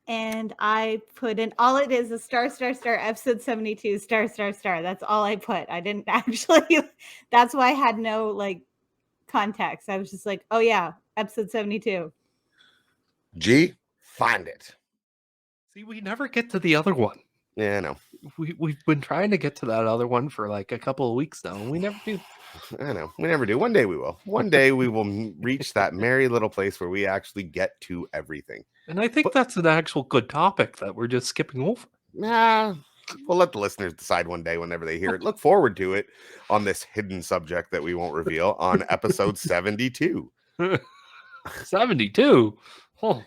and I put in all it is star, episode 72, star. That's all I put. I didn't actually, that's why I had no like context. I was just like, oh yeah, episode 72. G, find it. See, we never get to the other one. Yeah, I know. We've been trying to get to that other one for like a couple of weeks now, and we never do. I know. We never do. One day we will. One day we will reach that merry little place where we actually get to everything. And I think that's an actual good topic that we're just skipping over. Nah, we'll let the listeners decide one day whenever they hear it. Look forward to it on this hidden subject that we won't reveal on episode 72. 72? Oh,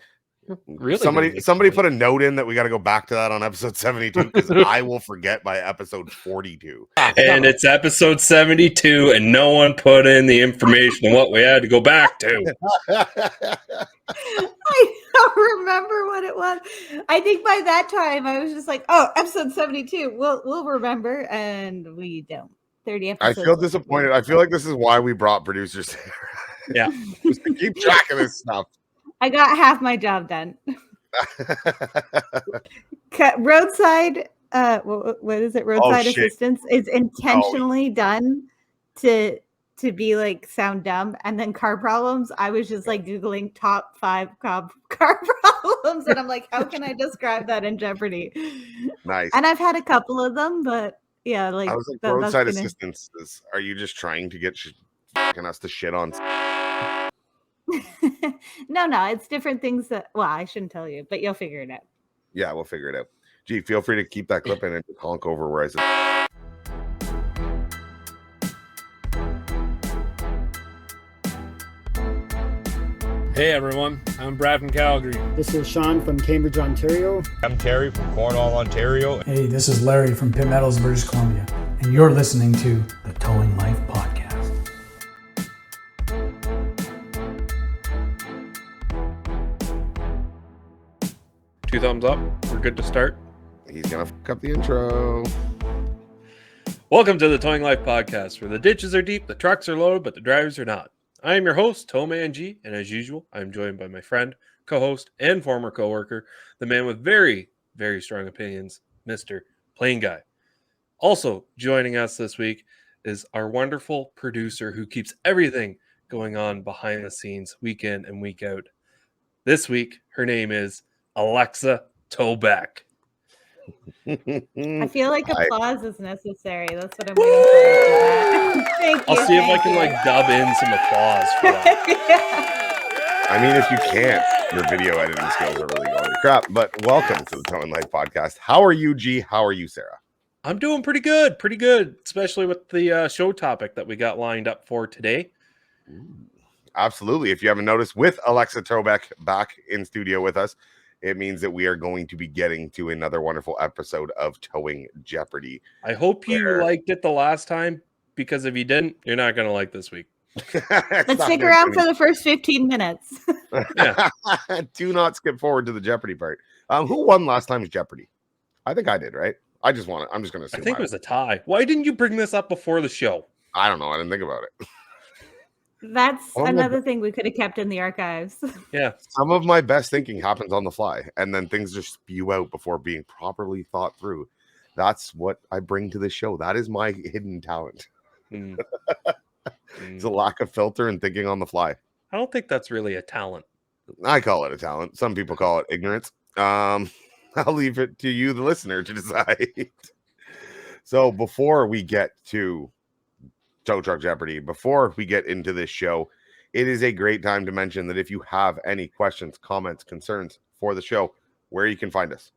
really? Somebody put a note in that we got to go back to that on episode 72 because I will forget by episode 42. And it's episode 72, and no one put in the information on what we had to go back to. I don't remember what it was. I think by that time I was just like, oh, episode 72. We'll remember, and we don't. 30 episodes. I feel disappointed. I feel like this is why we brought producers here. Yeah. Just to keep track of this stuff. I got half my job done. Roadside, what is it? Roadside assistance is intentionally done to be like sound dumb, and then car problems. I was just like Googling top 5 car problems, and I'm like, how can I describe that in Jeopardy? Nice. And I've had a couple of them, but yeah, like I was like, roadside assistance. Are you just trying to get us to shit on? No, it's different things that, well, I shouldn't tell you, but you'll figure it out. Yeah, we'll figure it out. Gee, feel free to keep that clip in and honk over where I said. Hey everyone, I'm Brad from Calgary. This is Sean from Cambridge, Ontario. I'm Terry from Cornwall, Ontario. Hey, this is Larry from Pitt Meadows, British Columbia, and you're listening to the Towing Life Podcast. 2 thumbs up. We're good to start. He's gonna fuck up the intro. Welcome to the Towing Life Podcast, where the ditches are deep, the trucks are loaded, but the drivers are not. I am your host, Towman G, and as usual, I am joined by my friend, co-host, and former co-worker, the man with very, very strong opinions, Mr. Plain Guy. Also joining us this week is our wonderful producer who keeps everything going on behind the scenes, week in and week out. This week, her name is Alexa Towback. I feel like applause is necessary. That's what I'm waiting for. Thank you. I'll see if I can like dub in some applause for that. I mean, if you can't, your video editing skills are really going to crap. But welcome to the Towing Life Podcast. How are you, G? How are you, Sarah? I'm doing pretty good, especially with the show topic that we got lined up for today. Absolutely. If you haven't noticed, with Alexa Towback back in studio with us, it means that we are going to be getting to another wonderful episode of Towing Jeopardy. I hope you liked it the last time, because if you didn't, you're not going to like this week. Let's stick around for the first 15 minutes. Yeah. Do not skip forward to the Jeopardy part. Who won last time's Jeopardy? I think I did, right? I'm just going to assume I think it was a tie. Why didn't you bring this up before the show? I don't know. I didn't think about it. That's another thing we could have kept in the archives. Yeah. Some of my best thinking happens on the fly, and then things just spew out before being properly thought through. That's what I bring to this show. That is my hidden talent. It's a lack of filter and thinking on the fly. I don't think that's really a talent. I call it a talent. Some people call it ignorance. I'll leave it to you, the listener, to decide. So before we get to Tow Truck Jeopardy, before we get into this show, it is a great time to mention that if you have any questions, comments, concerns for the show, where you can find us.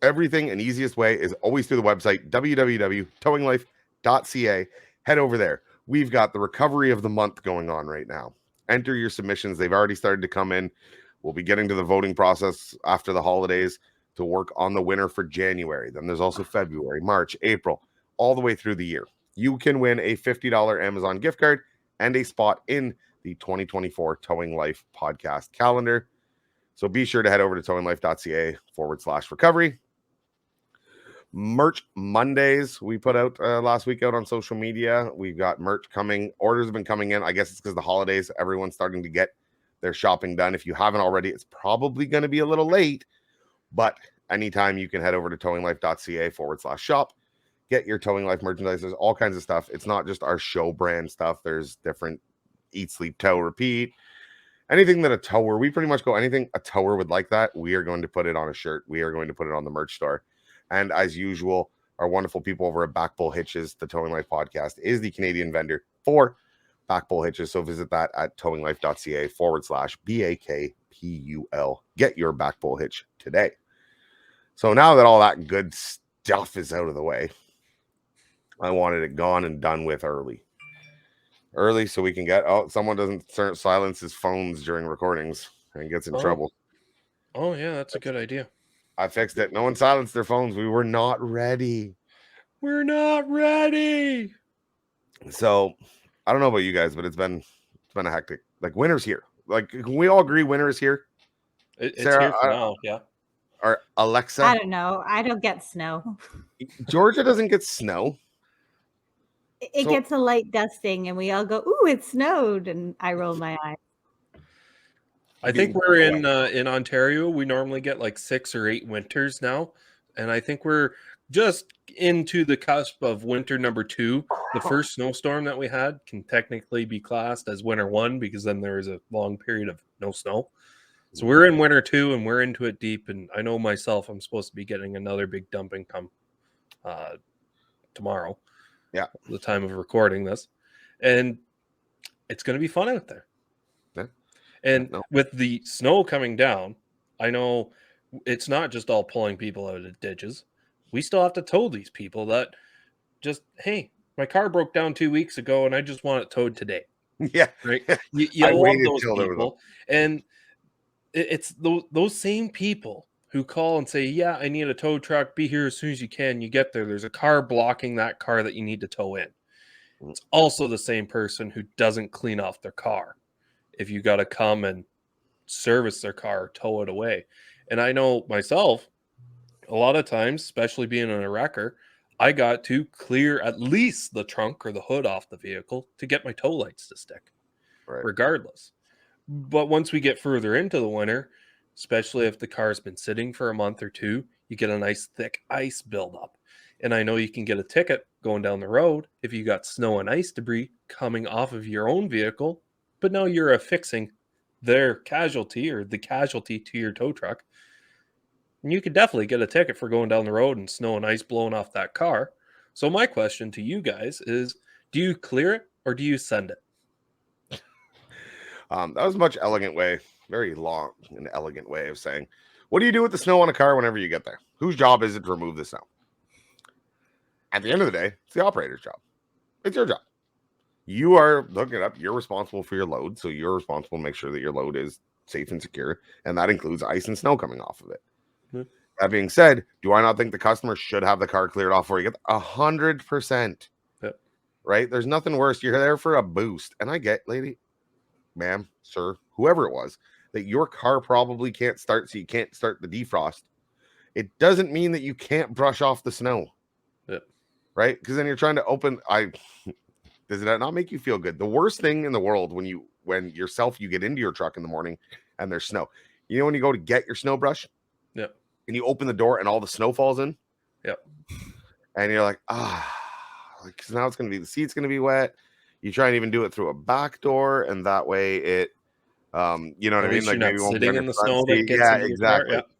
Everything and easiest way is always through the website, www.towinglife.ca. Head over there. We've got the recovery of the month going on right now. Enter your submissions. They've already started to come in. We'll be getting to the voting process after the holidays to work on the winner for January. Then there's also February, March, April, all the way through the year. You can win a $50 Amazon gift card and a spot in the 2024 Towing Life podcast calendar. So be sure to head over to towinglife.ca/recovery. Merch Mondays we put out last week out on social media. We've got merch coming. Orders have been coming in. I guess it's because the holidays, everyone's starting to get their shopping done. If you haven't already, it's probably going to be a little late But anytime you can head over to towinglife.ca/shop, get your Towing Life merchandise. There's all kinds of stuff. It's not just our show brand stuff. There's different Eat, Sleep, Tow, Repeat. Anything that a tower, we pretty much go anything a tower would like that. We are going to put it on a shirt. We are going to put it on the merch store. And as usual, our wonderful people over at BakPul Hitches, the Towing Life podcast, is the Canadian vendor for BakPul Hitches. So visit that at towinglife.ca/BakPul. Get your BakPul hitch today. So now that all that good stuff is out of the way, I wanted it gone and done with early so we can get someone doesn't silence his phones during recordings and gets in trouble. Oh yeah, that's a good idea. I fixed it. No one silenced their phones. We were not ready. We're not ready. So I don't know about you guys, but it's been a hectic. Like, winter's here. Like, can we all agree winter is here? It's Sarah, here for now. Yeah. Or Alexa? I don't know. I don't get snow. Georgia doesn't get snow. It gets a light dusting, and we all go, "Ooh, it snowed!" And I roll my eyes. I think we're in Ontario. We normally get like 6 or 8 winters now, and I think we're just into the cusp of winter number 2. The first snowstorm that we had can technically be classed as winter 1 because then there is a long period of no snow. So we're in winter 2, and we're into it deep. And I know myself, I'm supposed to be getting another big dumping come tomorrow. Yeah, the time of recording this, and it's going to be fun out there. Yeah. And with the snow coming down, I know it's not just all pulling people out of ditches. We still have to tow these people that just, hey, my car broke down 2 weeks ago and I just want it towed today. Yeah, right. You love those people, and it's those same people who call and say, yeah, I need a tow truck. Be here as soon as you can. You get there. There's a car blocking that car that you need to tow in. It's also the same person who doesn't clean off their car if you got to come and service their car, tow it away. And I know myself, a lot of times, especially being in a wrecker, I got to clear at least the trunk or the hood off the vehicle to get my tow lights to stick, regardless. But once we get further into the winter, especially if the car's been sitting for a month or 2, you get a nice thick ice buildup. And I know you can get a ticket going down the road if you got snow and ice debris coming off of your own vehicle, but now you're affixing their casualty or the casualty to your tow truck. And you could definitely get a ticket for going down the road and snow and ice blowing off that car. So my question to you guys is, do you clear it or do you send it? That was a much elegant way, very long and elegant way of saying, what do you do with the snow on a car whenever you get there? Whose job is it to remove the snow? At the end of the day, it's the operator's job. It's your job. You are hooking it up. You're responsible for your load. So you're responsible to make sure that your load is safe and secure. And that includes ice and snow coming off of it. Mm-hmm. That being said, do I not think the customer should have the car cleared off before you get 100%? Yep. Right? There's nothing worse. You're there for a boost. And I get, lady, ma'am, sir, whoever it was, that your car probably can't start, so you can't start the defrost. It doesn't mean that you can't brush off the snow. Yep. Right? Because then you're trying to open. Does that not make you feel good? The worst thing in the world when you get into your truck in the morning and there's snow. You know when you go to get your snow brush? Yep. And you open the door and all the snow falls in? Yep. And you're like, because now it's gonna be, the seat's gonna be wet. You try and even do it through a back door, and that way it you know what I mean? Like, maybe won't sitting in the snow that gets yeah, into exactly. Car, yeah.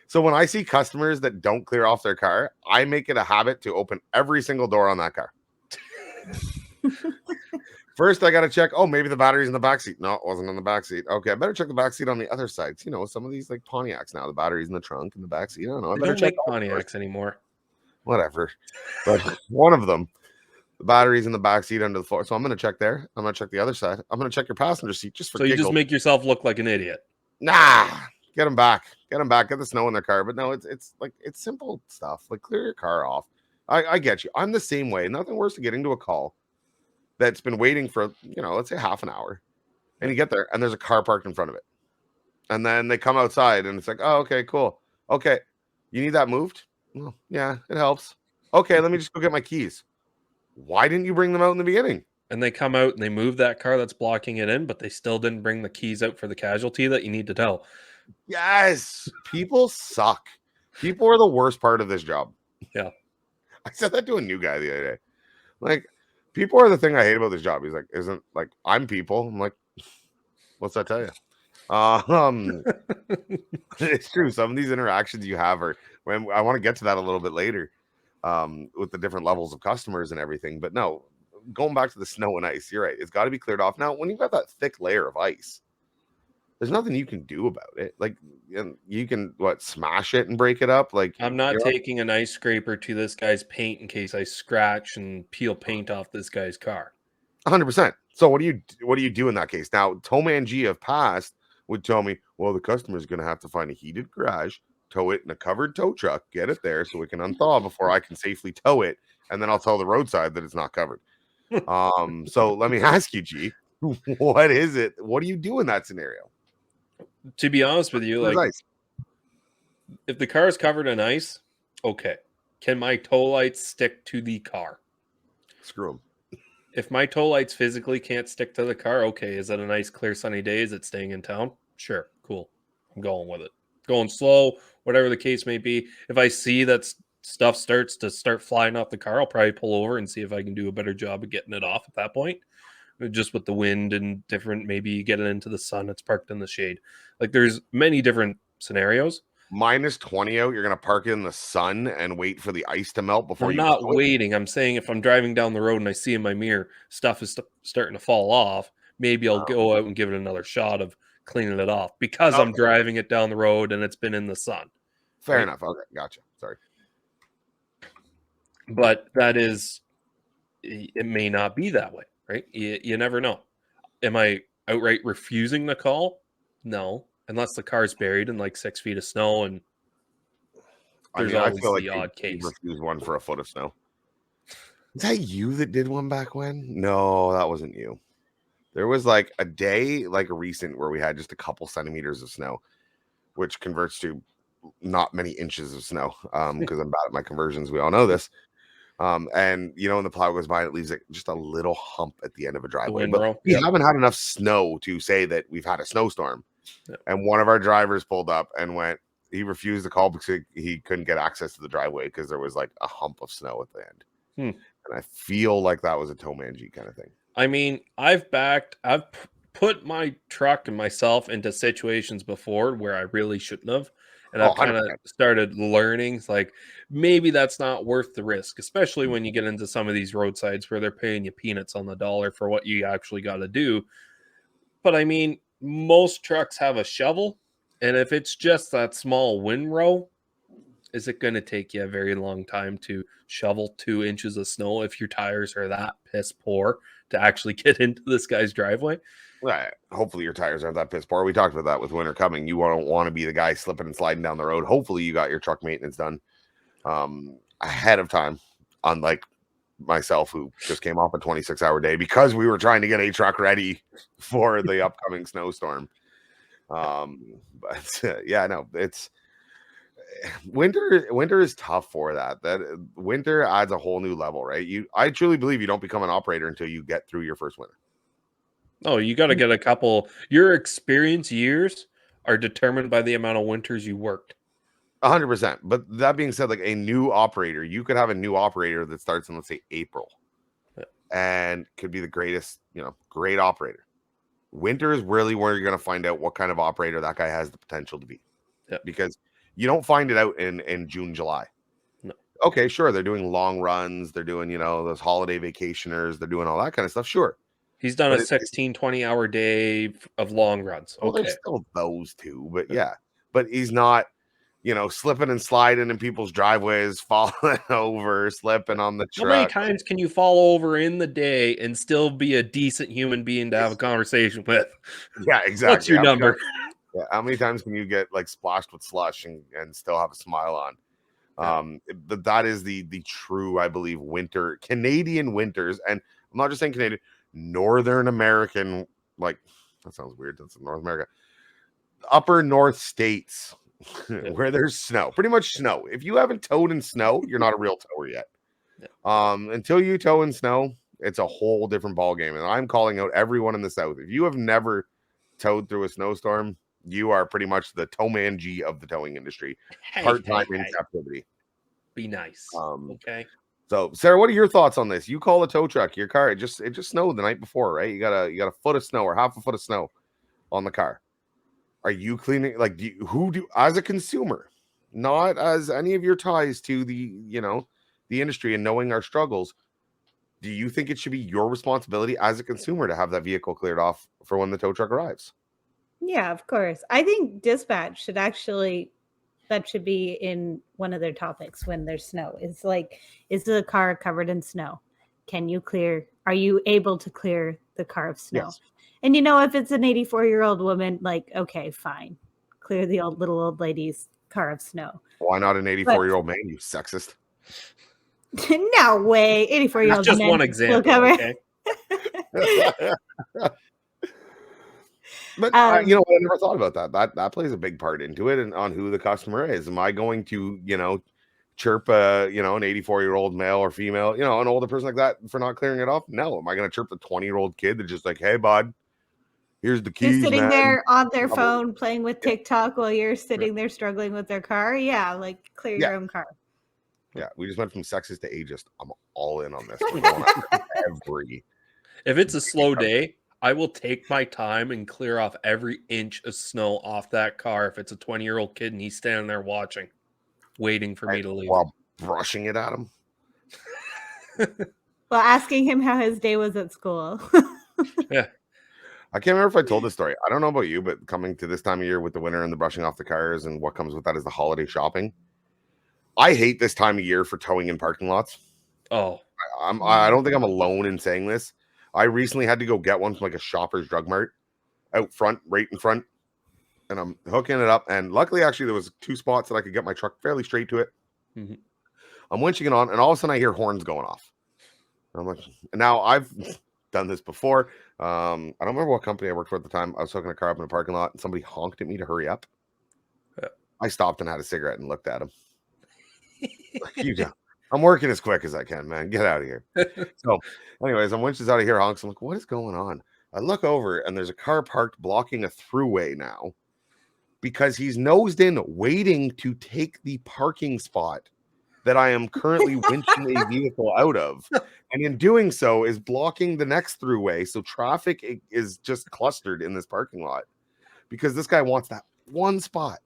So when I see customers that don't clear off their car, I make it a habit to open every single door on that car. First, I got to check. Oh, maybe the battery's in the back seat. No, it wasn't in the back seat. Okay, I better check the back seat on the other side. You know, some of these like Pontiacs now, the battery's in the trunk and the back seat. I don't know. They don't make Pontiacs anymore. Whatever. But one of them, the battery's in the back seat under the floor. So I'm going to check there. I'm going to check the other side. I'm going to check your passenger seat just for So giggles. You just make yourself look like an idiot. Nah, get them back. Get them back. Get the snow in their car. But no, it's like, it's simple stuff. Like, clear your car off. I get you. I'm the same way. Nothing worse than getting to a call that's been waiting for, let's say half an hour, and you get there and there's a car parked in front of it. And then they come outside and it's like, oh, okay, cool. Okay. You need that moved? Well, yeah, it helps. Okay. Let me just go get my keys. Why didn't you bring them out in the beginning? And they come out and they move that car that's blocking it in, but they still didn't bring the keys out for the casualty that you need to tow. Yes. People suck. People are the worst part of this job. Yeah. I said that to a new guy the other day. Like, people are the thing I hate about this job. He's like, isn't like I'm people. I'm like, what's that tell you? It's true. Some of these interactions you have are when I want to get to that a little bit later, with the different levels of customers and everything. But no, going back to the snow and ice, you're right. It's got to be cleared off. Now, when you've got that thick layer of ice, there's nothing you can do about it. Like, you can smash it and break it up. Like, I'm not taking an ice scraper to this guy's paint in case I scratch and peel paint off this guy's car. 100%. So what do you do in that case? Now, Towman G of past would tell me, well, the customer's going to have to find a heated garage, tow it in a covered tow truck, get it there so we can unthaw before I can safely tow it, and then I'll tell the roadside that it's not covered. So let me ask you, G, what is it? What do you do in that scenario? To be honest with you, like, if the car is covered in ice, okay. Can my tow lights stick to the car? Screw them. If my tow lights physically can't stick to the car, okay. Is it a nice, clear, sunny day? Is it staying in town? Sure, cool. I'm going with it. Going slow, whatever the case may be. If I see that stuff starts to flying off the car, I'll probably pull over and see if I can do a better job of getting it off at that point. Just with the wind and different, maybe you get it into the sun, it's parked in the shade. Like, there's many different scenarios. -20 out, you're going to park it in the sun and wait for the ice to melt before I'm not waiting. I'm saying if I'm driving down the road and I see in my mirror stuff is starting to fall off, maybe I'll go out and give it another shot of cleaning it off because I'm driving it down the road and it's been in the sun. Fair enough. Okay, gotcha. Sorry. But it may not be that way, right? You never know. Am I outright refusing the call? No. Unless the car's buried in like 6 feet of snow, and there's always the odd case. Refuse one for a foot of snow. Is that you that did one back when? No, that wasn't you. There was like a day, like a recent, where we had just a couple centimeters of snow, which converts to not many inches of snow. Because I'm bad at my conversions. We all know this. And when the plow goes by, it leaves just a little hump at the end of a driveway. But we haven't had enough snow to say that we've had a snowstorm. Yeah. And one of our drivers pulled up and he refused the call because he couldn't get access to the driveway because there was like a hump of snow at the end. And I feel like that was a Towman G kind of thing. I mean, I've put my truck and myself into situations before where I really shouldn't have. And I've kind of started learning, like, maybe that's not worth the risk, especially when you get into some of these roadsides where they're paying you peanuts on the dollar for what you actually got to do. But I mean, most trucks have a shovel, and if it's just that small windrow, is it going to take you a very long time to shovel 2 inches of snow if your tires are that piss poor to actually get into this guy's driveway? Right. Hopefully your tires aren't that piss poor. We talked about that with winter coming. You don't want to be the guy slipping and sliding down the road. Hopefully you got your truck maintenance done ahead of time, unlike myself, who just came off a 26-hour day because we were trying to get a truck ready for the upcoming snowstorm. But yeah, no, it's winter is tough for that. Winter adds a whole new level, right? I truly believe you don't become an operator until you get through your first winter. Oh, you got to get a couple. Your experience years are determined by the amount of winters you worked. 100%. But that being said, like a new operator, you could have a new operator that starts in, let's say, April, and could be the greatest, great operator. Winter is really where you're going to find out what kind of operator that guy has the potential to be, because you don't find it out in June, July. No. Okay, sure, they're doing long runs, they're doing those holiday vacationers, they're doing all that kind of stuff. Sure, he's done a 16, 20-hour day of long runs. Okay, there's still those two, but but he's not. Slipping and sliding in people's driveways, falling over, slipping on the truck. How many times can you fall over in the day and still be a decent human being to have a conversation with? Yeah, exactly. What's your number? How many times can you get like splashed with slush and still have a smile on? But that is the true, I believe, Canadian winters, and I'm not just saying Canadian, Northern American. Like, that sounds weird. That's North America, upper North states. Where there's snow, pretty much snow. If you haven't towed in snow, you're not a real tower yet. Until you tow in snow, it's a whole different ball game. And I'm calling out everyone in the South. If you have never towed through a snowstorm, You are pretty much the towman G of the towing industry. Part-time in captivity. Be nice. Okay. So, Sarah, what are your thoughts on this? You call a tow truck, your car, it just snowed the night before, right? You got a foot of snow or half a foot of snow on the car. Are you cleaning? Like, as a consumer, not as any of your ties to the industry and knowing our struggles, do you think it should be your responsibility as a consumer to have that vehicle cleared off for when the tow truck arrives? Yeah, of course. I think dispatch that should be in one of their topics when there's snow. It's like, is the car covered in snow? Are you able to clear the car of snow? Yes. And if it's an 84-year-old woman, like, okay, fine. Clear the little old lady's car of snow. Why not an 84-year-old man, you sexist? No way. 84-year-old man. Just one example, okay? But I never thought about that. That plays a big part into it and on who the customer is. Am I going to, chirp an 84-year-old male or female, an older person like that for not clearing it off? No. Am I going to chirp the 20-year-old kid that's just like, hey, bud, here's the keys, Who's sitting man. there on their phone playing with TikTok while you're sitting there struggling with their car? Yeah, like clear your own car. Yeah, we just went from sexist to ageist. I'm all in on this. We're going every. If it's a slow day, I will take my time and clear off every inch of snow off that car if it's a 20-year-old kid and he's standing there watching, waiting for me to leave. While brushing it at him. Well, asking him how his day was at school. Yeah. I can't remember if I told this story. I don't know about you, but coming to this time of year with the winter and the brushing off the cars and what comes with that is the holiday shopping. I hate this time of year for towing in parking lots. Oh. I don't think I'm alone in saying this. I recently had to go get one from like a Shoppers Drug Mart out front, right in front. And I'm hooking it up. And luckily, actually, there was 2 spots that I could get my truck fairly straight to it. Mm-hmm. I'm winching it on, and all of a sudden I hear horns going off. And I'm like, now I've done this before. I don't remember what company I worked for at the time. I was hooking a car up in a parking lot, and somebody honked at me to hurry up. Yeah. I stopped and had a cigarette and looked at him. I'm working as quick as I can, man. Get out of here. So, anyways, I'm winches out of here, honks. I'm like, what is going on? I look over, and there's a car parked blocking a throughway now because he's nosed in, waiting to take the parking spot that I am currently winching a vehicle out of. And in doing so, is blocking the next throughway. So traffic is just clustered in this parking lot because this guy wants that one spot.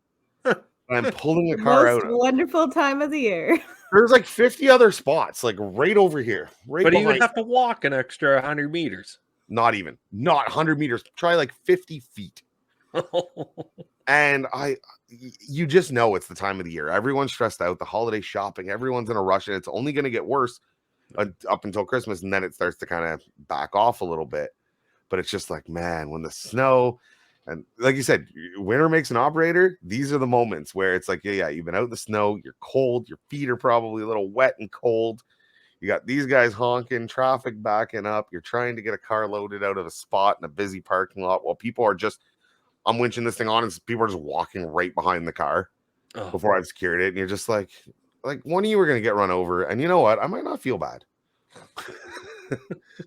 I'm pulling a car out. Wonderful time of the year. There's like 50 other spots, like right over here. Right, but you would have to walk an extra 100 meters. Not 100 meters. Try like 50 feet. And you just know it's the time of the year. Everyone's stressed out. The holiday shopping. Everyone's in a rush, and it's only going to get worse up until Christmas, and then it starts to kind of back off a little bit. But it's just like, man, when the snow. And like you said, winter makes an operator. These are the moments where it's like, yeah, you've been out in the snow. You're cold. Your feet are probably a little wet and cold. You got these guys honking, traffic backing up. You're trying to get a car loaded out of a spot in a busy parking lot while people are just, I'm winching this thing on and people are just walking right behind the car before I've secured it. And you're just like one of you are going to get run over. And you know what? I might not feel bad.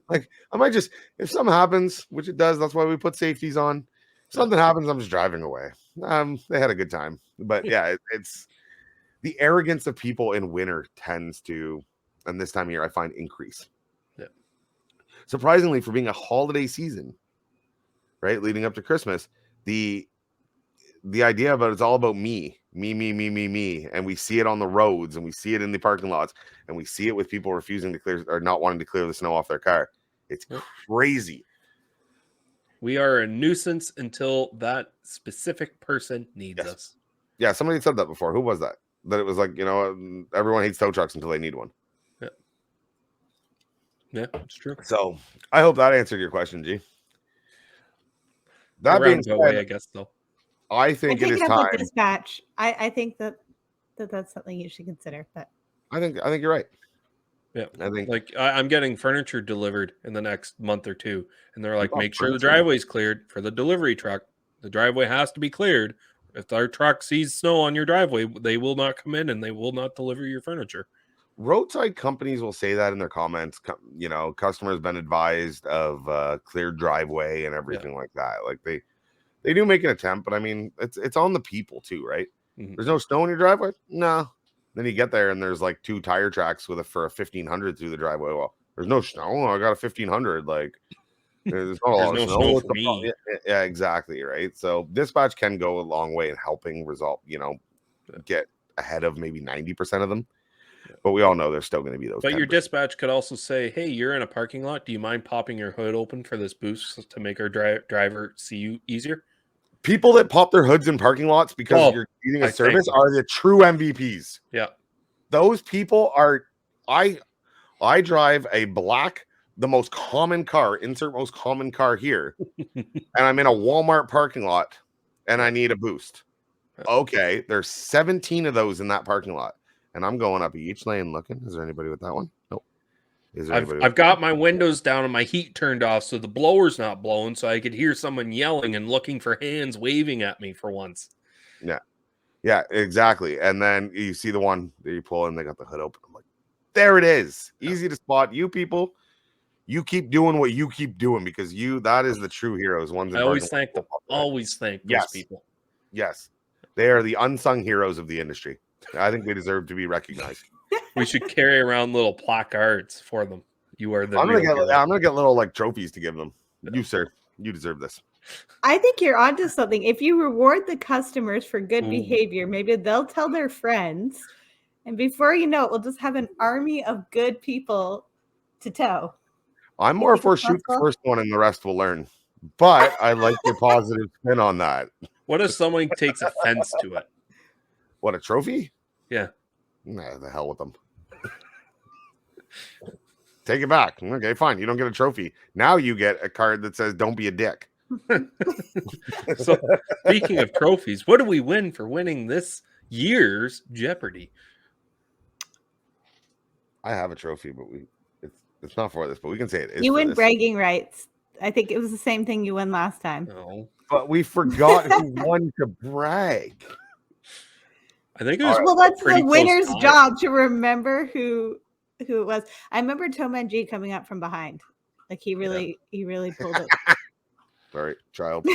Like I might just, if something happens, which it does, that's why we put safeties on. Something happens, I'm just driving away. They had a good time. But yeah, it's the arrogance of people in winter tends to, and this time of year, I find increase. Yeah. Surprisingly, for being a holiday season, right, leading up to Christmas, the idea about it's all about me. And we see it on the roads, and we see it in the parking lots, and we see it with people refusing to clear or not wanting to clear the snow off their car. It's crazy. We are a nuisance until that specific person needs us. Yeah, somebody said that before. Who was that? That it was like, everyone hates tow trucks until they need one. Yeah. Yeah, it's true. So I hope that answered your question, G. That being said, I guess so. I think it is time. Dispatch. I think that's something you should consider. But I think you're right. Yeah, I think I'm getting furniture delivered in the next month or two, and they're like, make sure the driveway's cleared for the delivery truck. The driveway has to be cleared. If our truck sees snow on your driveway, they will not come in and they will not deliver your furniture. Roadside companies will say that in their comments. Customers been advised of cleared driveway and everything like that. Like they They do make an attempt, but I mean, it's on the people too, right? Mhm. There's no snow in your driveway? No. Then you get there and there's like 2 tire tracks for a 1500 through the driveway. Well, there's no snow. I got a 1500. Like, there's not a lot of no snow. snow What's for the me. problem? Yeah, exactly, right? So dispatch can go a long way in helping get ahead of maybe 90% of them. But we all know there's still going to be those. But 10%. your dispatch could also say, "Hey, you're in a parking lot. Do you mind popping your hood open for this boost to make our driver see you easier?" People that pop their hoods in parking lots because you're using a service are the true MVPs. Yeah. Those people are. I drive a black, the most common car, insert most common car here, and I'm in a Walmart parking lot and I need a boost. Okay, there's 17 of those in that parking lot, and I'm going up each lane looking. Is there anybody with that one? Nope. Is there anybody? I've got my windows down and my heat turned off, so the blower's not blowing, so I could hear someone yelling and looking for hands waving at me for once. Yeah, exactly. And then you see the one that you pull and they got the hood open. I'm like, there it is. Easy to spot. You people, you keep doing what you keep doing because that is the true heroes. I always thank them. Always thank those people. Yes. They are the unsung heroes of the industry. I think they deserve to be recognized. We should carry around little placards for them. You are the I'm real gonna hero. get little like trophies to give them. You, sir, you deserve this. I think you're onto something. If you reward the customers for good behavior, maybe they'll tell their friends. And before you know it, we'll just have an army of good people to tow. I'm more for shoot the first one and the rest will learn. But I like your positive spin on that. What if someone takes offense to it? What, a trophy? Yeah. Nah, the hell with them. Take it back. Okay, fine. You don't get a trophy. Now you get a card that says don't be a dick. So speaking of trophies, what do we win for winning this year's Jeopardy? I have a trophy, but it's not for this, but we can say it is. You win bragging rights. I think it was the same thing you won last time. No. But we forgot who won to brag. I think it was well, that's the winner's job to remember who it was. I remember Toman G coming up from behind. Like he really pulled it. Sorry, child.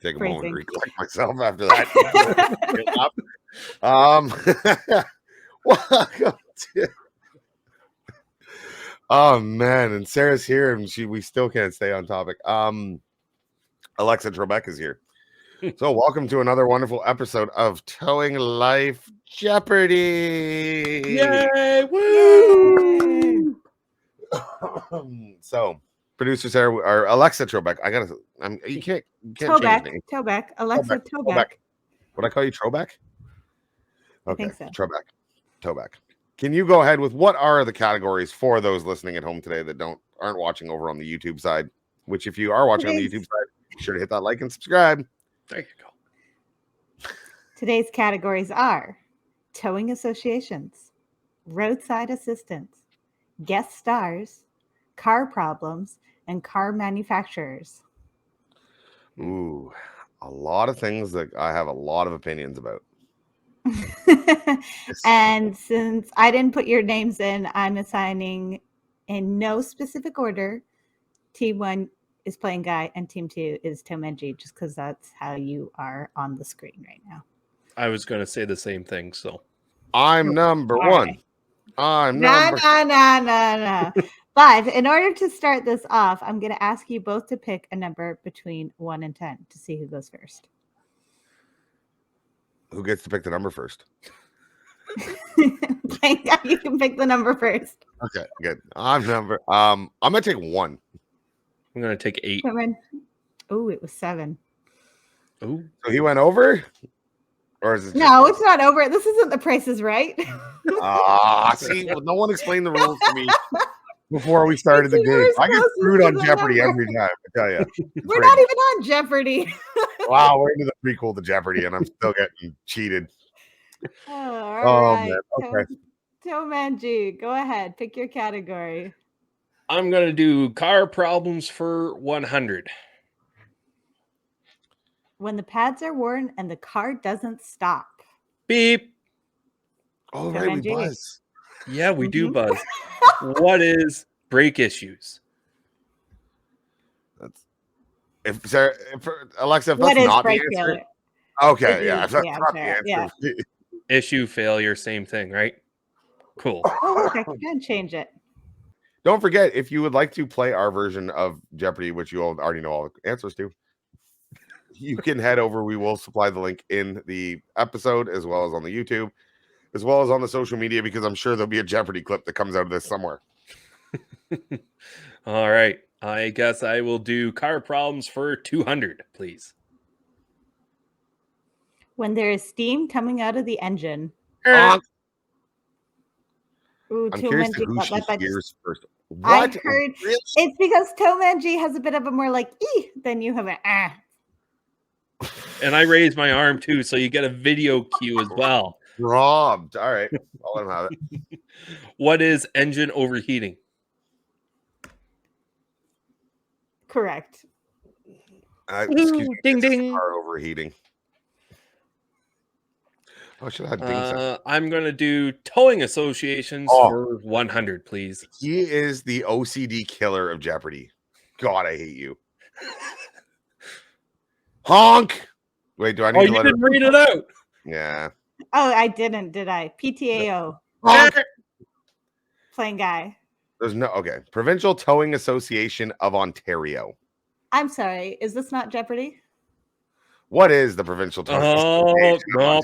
Take a moment to recollect myself after that. Welcome to. Oh man, and Sarah's here, and we still can't stay on topic. Alexa Throwback is here. So welcome to another wonderful episode of Towing Life Jeopardy. Yay! Woo! So producer Sarah or Alexa Throwback. You can't Towback. change it. Towback. Alexa Towback. Would I call you Throwback? Okay, I think so. Towback. Can you go ahead with what are the categories for those listening at home today that aren't watching over on the YouTube side? Which, if you are watching on the YouTube side, be sure to hit that like and subscribe. There you go. Today's categories are towing associations, roadside assistance, guest stars, car problems, and car manufacturers. Ooh, a lot of things that I have a lot of opinions about. And since I didn't put your names in, I'm assigning in no specific order. Team 1 is playing Guy and Team 2 is Tomenji, just because that's how you are on the screen right now. I was going to say the same thing, so. I'm number one. Right. I'm number No. But in order to start this off, I'm going to ask you both to pick a number between 1 and 10 to see who goes first. Who gets to pick the number first? Playing Guy, you can pick the number first. Okay, good. I'm gonna take 1. I'm going to take 8. Oh, it was 7. Oh, So he went over? Or is it No, it's not over. This isn't The Price is Right. See, no one explained the rules to me before we started the game. I get screwed on Jeopardy every time, I tell you. We're not even on Jeopardy. Wow, we're into the prequel to Jeopardy, and I'm still getting cheated. All right. Man. Okay. Tomanji, go ahead. Pick your category. I'm going to do car problems for 100. When the pads are worn and the car doesn't stop. Beep. Oh, right, we buzz. Yeah, we do buzz. What is brake issues? If Sarah, Alexa, if What that's is not the brake answer, failure? okay, yeah, if that's Yeah, not sure, the answer, Issue, failure, same thing, right? Cool. Oh, look, I can change it. don't forget, if you would like to play our version of Jeopardy, which you all already know all the answers to, you can head over. We will supply the link in the episode as well as on the YouTube, as well as on the social media, because I'm sure there'll be a Jeopardy clip that comes out of this somewhere. All right. I guess I will do car problems for 200, please. When there is steam coming out of the engine. I'm Ooh, curious to Tomanji who got she that, but hears first. I What? heard Really? it's because Tomanji has a bit of a more like than you have an And I raise my arm too, so you get a video cue as well. Robbed. All right. I'll let him have it. What is engine overheating? Correct. Excuse me. Ding, this is ding. car overheating. Oh, should have had ding sound. I'm going to do towing associations Oh. for 100, please. He is the OCD killer of Jeopardy. God, I hate you. Honk. Wait, do I need Oh, to you let didn't her? read it out. Yeah. Oh, I didn't, did I? PTAO. Honk. Playing guy. There's no okay. Provincial Towing Association of Ontario. I'm sorry. Is this not Jeopardy? What is the Provincial Towing Association of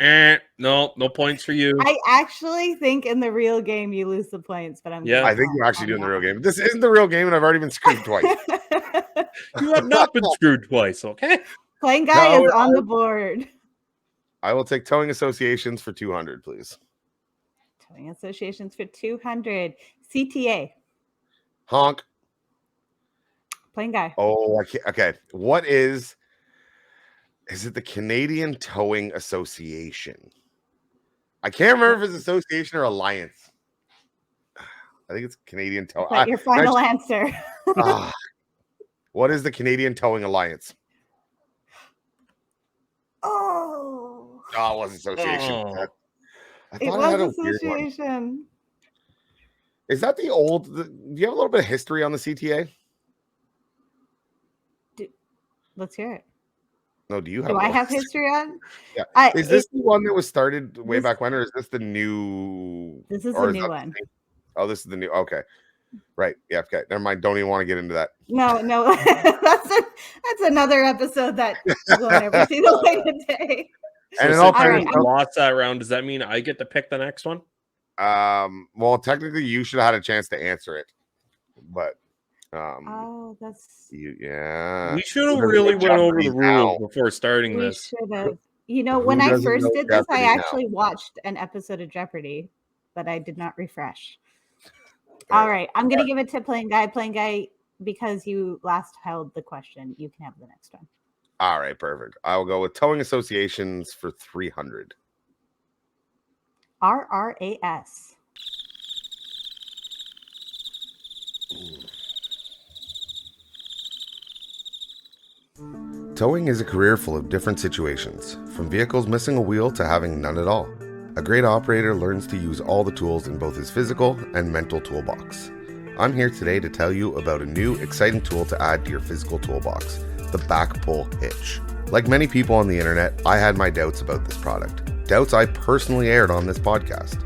Ontario? No points for you. I actually think in the real game you lose the points, but I'm Yeah. gonna I think you're pass actually on doing the that real game. This isn't the real game, and I've already been screwed twice. one. You have not been screwed twice, okay? Playing guy No, is on the board. I will take towing associations for 200, please. Towing associations for 200. CTA. Honk. Playing guy. Oh, I can't. Okay. What is it the Canadian Towing Association? I can't remember if it's association or alliance. I think it's Canadian Towing. But your final answer. What is the Canadian Towing Alliance? Oh. Oh, it was association. Oh. I It thought I had a was weird one. association. Is that the old? Do you have a little bit of history on the CTA? Let's hear it. No, do you have? Do I have history on? Yeah. Is this the one that was started way back when, or is this the new? This is the new one. Oh, this is the new. Okay, right. Yeah. Okay. Never mind. Don't even want to get into that. No. that's another episode that will never see the light of day. So And since in all I fairness, lost that round, does that mean I get to pick the next one? well, technically, you should have had a chance to answer it, but Oh, that's yeah. We should have We're really gonna went over Jeopardy the rules now. before starting we this. should have. You know, Who when I doesn't first know did this, I Jeopardy now? actually watched an episode of Jeopardy, but I did not refresh. All right, I'm gonna give it to playing guy, because you last held the question. You can have the next one. All right, perfect. I will go with towing associations for 300. RRAS. Towing is a career full of different situations, from vehicles missing a wheel to having none at all. A great operator learns to use all the tools in both his physical and mental toolbox. I'm here today to tell you about a new, exciting tool to add to your physical toolbox, the BakPul Hitch. Like many people on the internet, I had my doubts about this product. Doubts I personally aired on this podcast.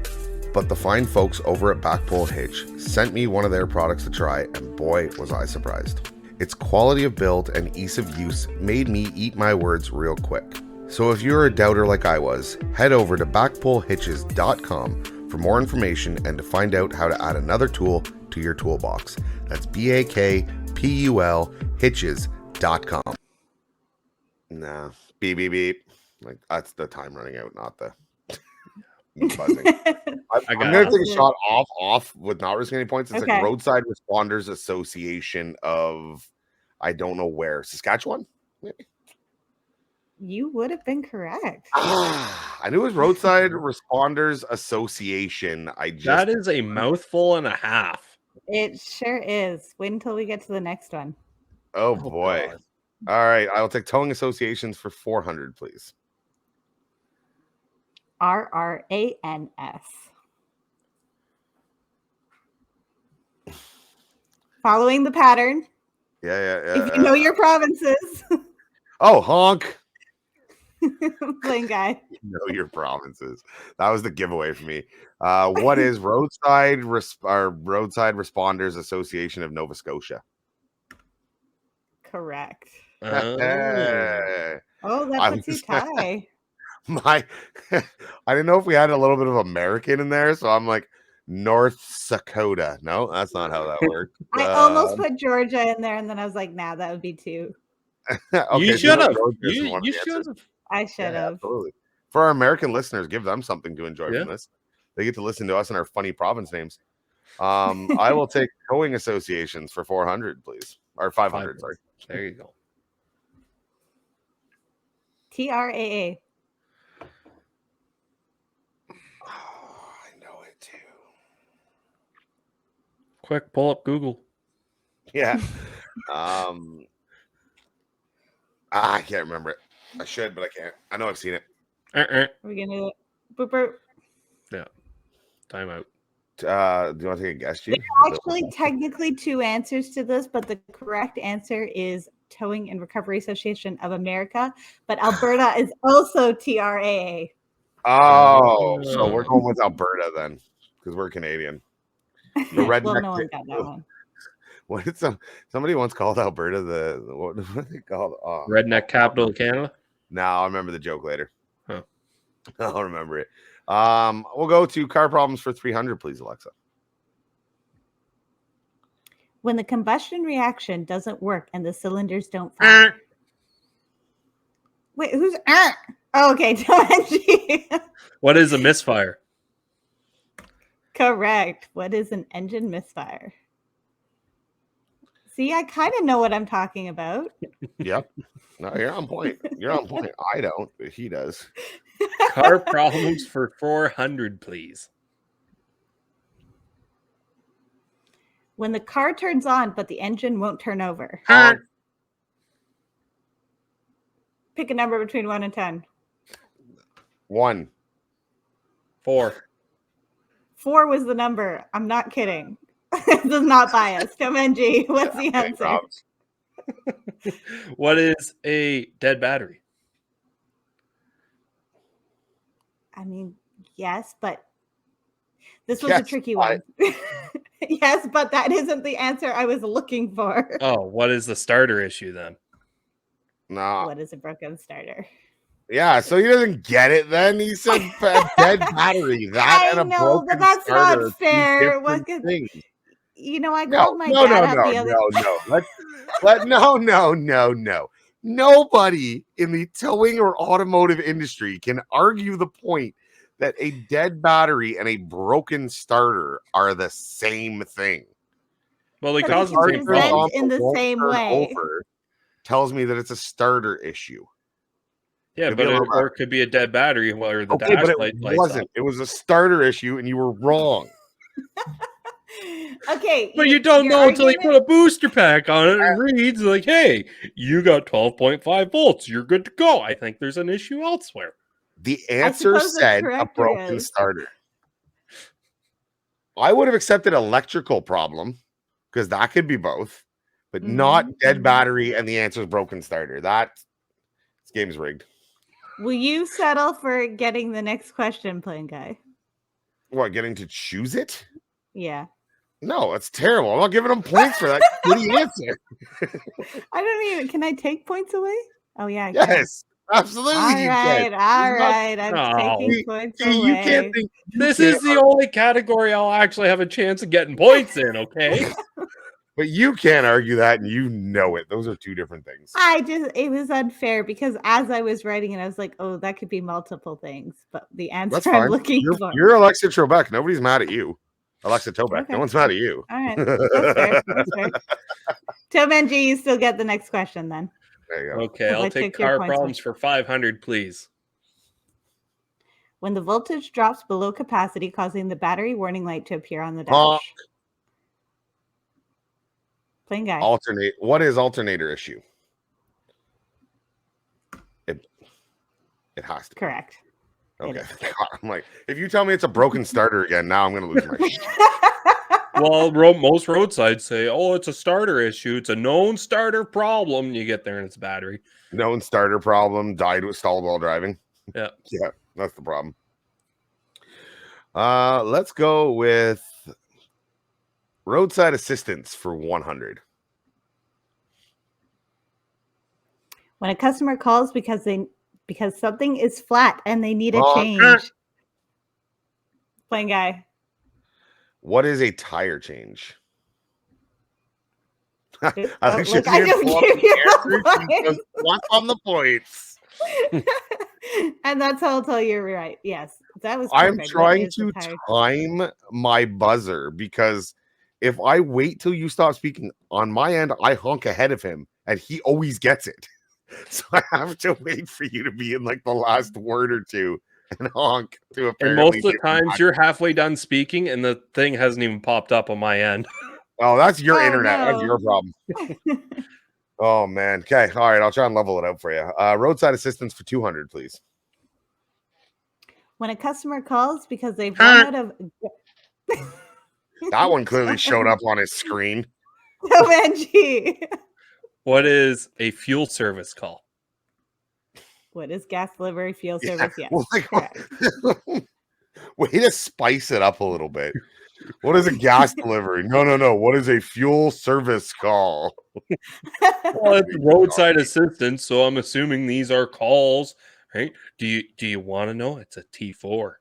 But the fine folks over at BakPul Hitch sent me one of their products to try, and boy, was I surprised. Its quality of build and ease of use made me eat my words real quick. So if you're a doubter like I was, head over to BakPulHitches.com for more information and to find out how to add another tool to your toolbox. That's BakPul Hitches.com. Nah, beep, beep, beep. Like, that's the time running out, not the buzzing. I'm going to take a shot off with not risking any points. It's Okay. like Roadside Responders Association of, I don't know where, Saskatchewan? Maybe. You would have been correct. I knew it was Roadside Responders Association. That is a mouthful and a half. It sure is. Wait until we get to the next one. Oh boy. God. All right. I'll take towing associations for 400, please. RRANS. Following the pattern, Yeah. If you know your provinces. Oh, honk. Plain guy. You know your provinces. That was the giveaway for me. What is Roadside Responders Association of Nova Scotia? Correct. Hey. Oh, that I puts you was- tie. I didn't know if we had a little bit of American in there, so I'm like North Dakota. No, that's not how that works. I almost put Georgia in there, and then I was like, nah, that would be two. Okay, You so should have. Georgia is You one of the should answers. have. I should Yeah, have. absolutely. For our American listeners, give them something to enjoy Yeah. from this. They get to listen to us and our funny province names. I will take towing associations for 400, please. Or 500, sorry. There you go. TRAA. Oh, I know it too. Quick, pull up Google. Yeah. I can't remember it. I should, but I can't. I know I've seen it. Are we going to do it? Boop, boop. Yeah. Time out. Do you want to take a guess, G? Actually, technically two answers to this, but the correct answer is Towing and Recovery Association of America. But Alberta is also TRAA. Oh, so we're going with Alberta then, because we're Canadian. The redneck. Well, no one got that one. What did somebody once called Alberta what they called? Oh, Redneck capital of Canada. no, I'll remember the joke later. Huh. I'll remember it. We'll go to car problems for 300, please, Alexa. When the combustion reaction doesn't work and the cylinders don't fire. Wait, who's Oh, okay, Angie. What is a misfire? Correct. What is an engine misfire? See, I kind of know what I'm talking about. Yep. No, you're on point. You're on point. I don't, but he does. Car problems for 400, please. When the car turns on, but the engine won't turn over. Honk. Pick a number between 1 and 10. 1. 4. 4 was the number. I'm not kidding. This is not biased. Come on, G. What's the Okay, answer? Robs. What is a dead battery? I mean, yes, but this was a Yes, tricky one. Yes, but that isn't the answer I was looking for. Oh, what is the starter issue then? No. What is a broken starter? Yeah, so he doesn't get it then. He said dead battery. That I and a know, broken but that's starter not are two fair. different What could- things. You know, I No, called my no, dad no, up the other. no. Nobody in the towing or automotive industry can argue the point that a dead battery and a broken starter are the same thing. Well, they But cause they the can same present problem. in the Won't same turn way. over tells me that it's a starter issue. Yeah, Could be but a it, little or it could be a dead battery where the Okay, dash but light it lights wasn't. up. It was a starter issue, and you were wrong. Okay. But you don't your know until you argument- put a booster pack on it and reads like, hey, you got 12.5 volts. You're good to go. I think there's an issue elsewhere. The answer suppose the said a correct broken is- starter. I would have accepted electrical problem because that could be both, but not dead battery and the answer is broken starter. This game's rigged. Will you settle for getting the next question, plain guy? What, getting to choose it? Yeah. No, that's terrible. I'm not giving them points for that shitty answer. I don't even. Can I take points away? Oh yeah. I can. Yes, absolutely. All you right. can. All It's not- right. I'm No. taking points See, away. you can't think. This is the only category I'll actually have a chance of getting points in, okay? But you can't argue that, and you know it. Those are two different things. It was unfair because as I was writing it, I was like, oh, that could be multiple things. But the answer That's I'm fine. looking for. You're Alexa Throwback. Nobody's mad at you. Alexa Towback. Okay. No one's mad at you. All right. That's fair. That's fair. Tomanji, you still get the next question then. There you go. Okay, I I'll take took your car points problems away. for 500, please. When the voltage drops below capacity, causing the battery warning light to appear on the dash. Honk. Plain guy. What is alternator issue? It has to be. Correct. Okay. is. God, I'm like, if you tell me it's a broken starter again, now I'm gonna lose my shit. Well, most roadsides say, "Oh, it's a starter issue. It's a known starter problem." You get there and it's a battery. Known starter problem. Died with stalled while driving. Yeah. Yeah, that's the problem. Let's go with roadside assistance for 100. When a customer calls because something is flat and they need a Oh, change. Plain guy. What is a tire change? I think Look, she's I just gave you the answer. What's on the points? And that's how I'll tell you you're right. Yes, that was. I'm perfect. trying to time my buzzer because if I wait till you stop speaking on my end, I honk ahead of him and he always gets it. So I have to wait for you to be in like the last word or two and honk to And apparently. most of the times you're halfway done speaking and the thing hasn't even popped up on my end. Oh, that's your Oh, internet. no. That's your problem. Oh man. Okay. All right. I'll try and level it out for you. Roadside assistance for 200, please. When a customer calls because they've run out of. That one clearly showed up on his screen. OMG. What is a fuel service call? What is gas delivery fuel service? Yes. Correct. Way to spice it up a little bit. What is a gas delivery? No. What is a fuel service call? Well, it's roadside assistance, so I'm assuming these are calls, right? Do you want to know? It's a T4.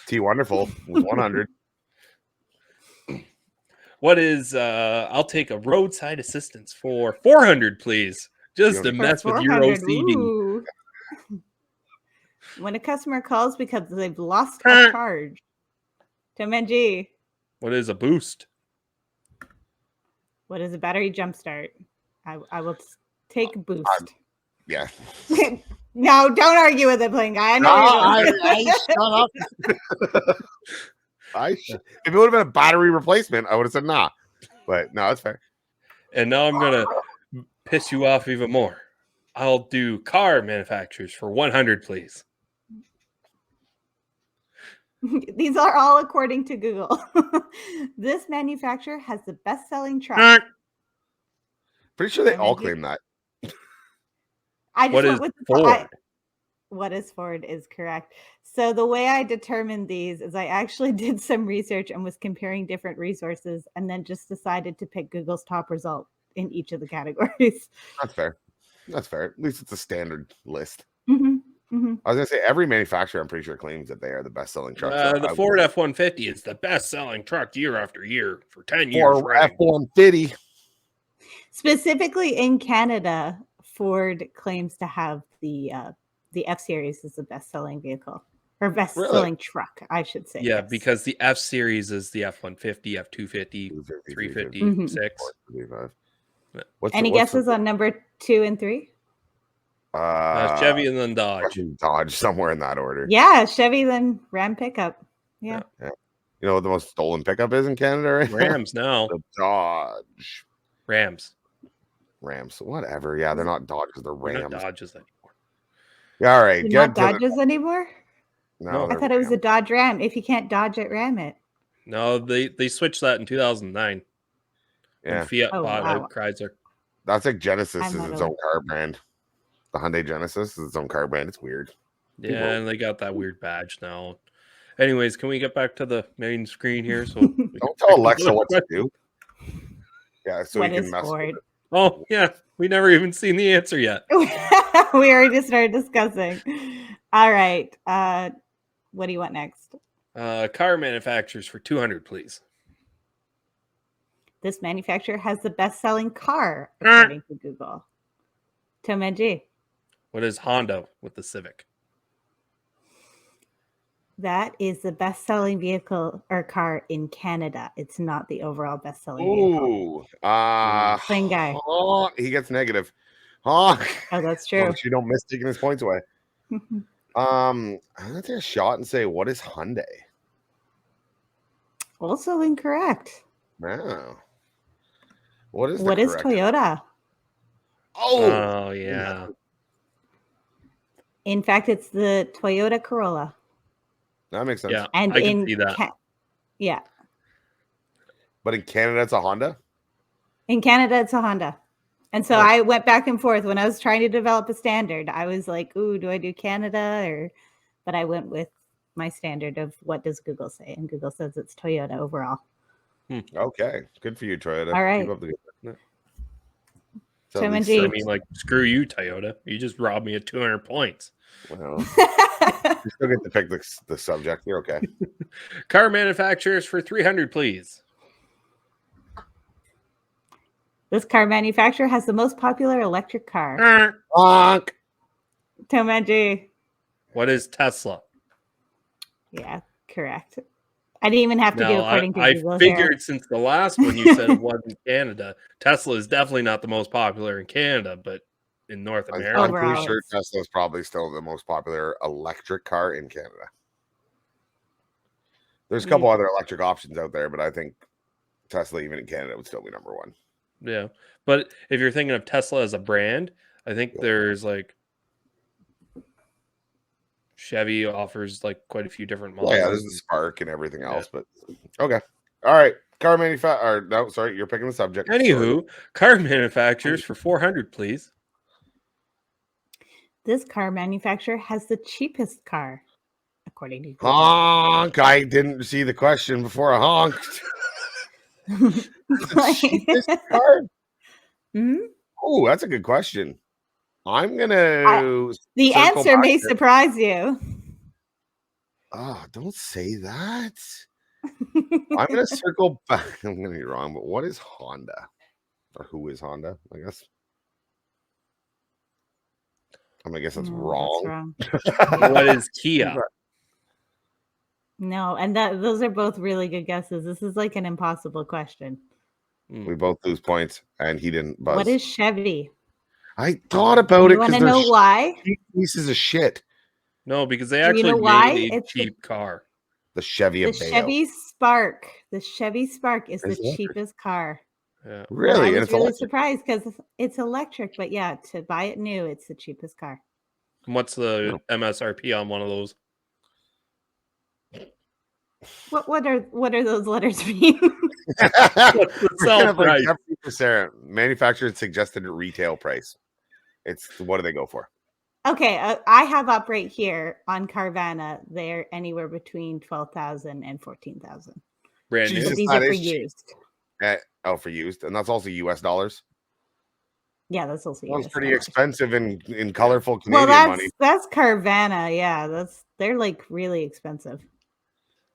T wonderful with 100. What is I'll take a roadside assistance for 400, please. Just to For mess with your 400, OCD. ooh. When a customer calls because they've lost a charge. Tomenji. What is a boost? What is a battery jump start? I will take boost. Yeah. No, don't argue with it, plain guy. I know shut up. If it would have been a battery replacement, I would have said nah. But no, it's fair. And now I'm gonna piss you off even more. I'll do car manufacturers for 100, please. These are all according to Google. This manufacturer has the best-selling truck. Pretty sure they all claim that. I just What went is with Ford? What is Ford is correct. So the way I determined these is I actually did some research and was comparing different resources and then just decided to pick Google's top result in each of the categories. That's fair. That's fair. At least it's a standard list. Mm-hmm. Mm-hmm. I was gonna say every manufacturer, I'm pretty sure, claims that they are the best-selling truck. The Ford F-150 is the best-selling truck year after year for 10 years. Or F-150. Specifically in Canada, Ford claims to have the F-Series is the best-selling vehicle or best-selling truck, I should say. Yeah, yes. because the F-Series is the F-150, F-250, 350, 6. Any guesses on number 2 and 3? Chevy and then Dodge. Dodge, somewhere in that order. Yeah, Chevy, then Ram pickup. Yeah. You know what the most stolen pickup is in Canada right Rams now. The Dodge. Rams. Whatever. Yeah, they're not Dodges, they're They're Rams. not Dodges anymore. Yeah, all right. Not Dodges anymore? No, I thought it was a Dodge Ram. If you can't dodge it, ram it. No, they switched that in 2009. Yeah. When Fiat bought out Chrysler. That's like Genesis is its own car brand. The Hyundai Genesis is its own car brand. It's weird. Yeah, and they got that weird badge now. Anyways, can we get back to the main screen here? So don't tell Alexa what to do. Yeah, so what you can mess with it. Oh, yeah. We never even seen the answer yet. We already started discussing. All right. What do you want next? Car manufacturers for 200, please. This manufacturer has the best-selling car, according to Google. Tomenji. What is Honda with the Civic? That is the best-selling vehicle or car in Canada. It's not the overall best-selling vehicle. Same guy. Oh, he gets negative. Oh, that's true. Well, you don't miss taking his points away. I'm gonna take a shot and say, what is Hyundai? Also incorrect. Wow. What is Toyota? Oh, yeah. In fact, it's the Toyota Corolla. That makes sense. Yeah, and I can see that. But in Canada, it's a Honda? In Canada, it's a Honda. And so I went back and forth when I was trying to develop a standard. I was like, ooh, do I do Canada? But I went with my standard of what does Google say? And Google says it's Toyota overall. Okay. Good for you, Toyota. All right. Keep up the good So I mean, like, screw you, Toyota. You just robbed me of 200 points. Well, you still get to pick the subject. You're okay. Car manufacturers for 300, please. This car manufacturer has the most popular electric car. Honk. Tomanji. What is Tesla? Yeah, correct. I didn't even have to do according to Google. I figured since the last one you said it wasn't Canada, Tesla is definitely not the most popular in Canada, but in North America. I'm pretty sure Tesla is probably still the most popular electric car in Canada. There's a couple other electric options out there, but I think Tesla, even in Canada, would still be number one. Yeah. But if you're thinking of Tesla as a brand, I think there's like Chevy offers like quite a few different models. Yeah, there's the Spark and everything else, but okay. All right. Car manufacturer. No, sorry, you're picking the subject. Anywho, car manufacturers for 400, please. This car manufacturer has the cheapest car, according to Google. Honk. I didn't see the question before I honked. Cheapest car? Mm-hmm. Oh, that's a good question. I'm gonna. The answer may surprise you. Oh, don't say that. I'm gonna circle back. I'm gonna be wrong, but what is Honda? Or who is Honda? I guess. I guess that's wrong. What is Kia? No, and those are both really good guesses. This is like an impossible question. We both lose points, and he didn't buzz. What is Chevy? I thought about it. You want to know why? Pieces of shit. No, because they actually made a cheap car. The Chevy The Chevy Spark. The Chevy Spark is the cheapest car. Yeah. Really? And I was really surprised because it's electric, but yeah, to buy it new, it's the cheapest car. What's the MSRP on one of those? What are those letters mean? Manufacturer's suggested retail price. It's what do they go for? Okay, I have up right here on Carvana. They're anywhere between 12,000 and 14,000. Brand new. These are for used. For used, and that's also U.S. dollars. Yeah, that's also US pretty dollars. Expensive in colorful Canadian money. That's Carvana. Yeah, they're like really expensive.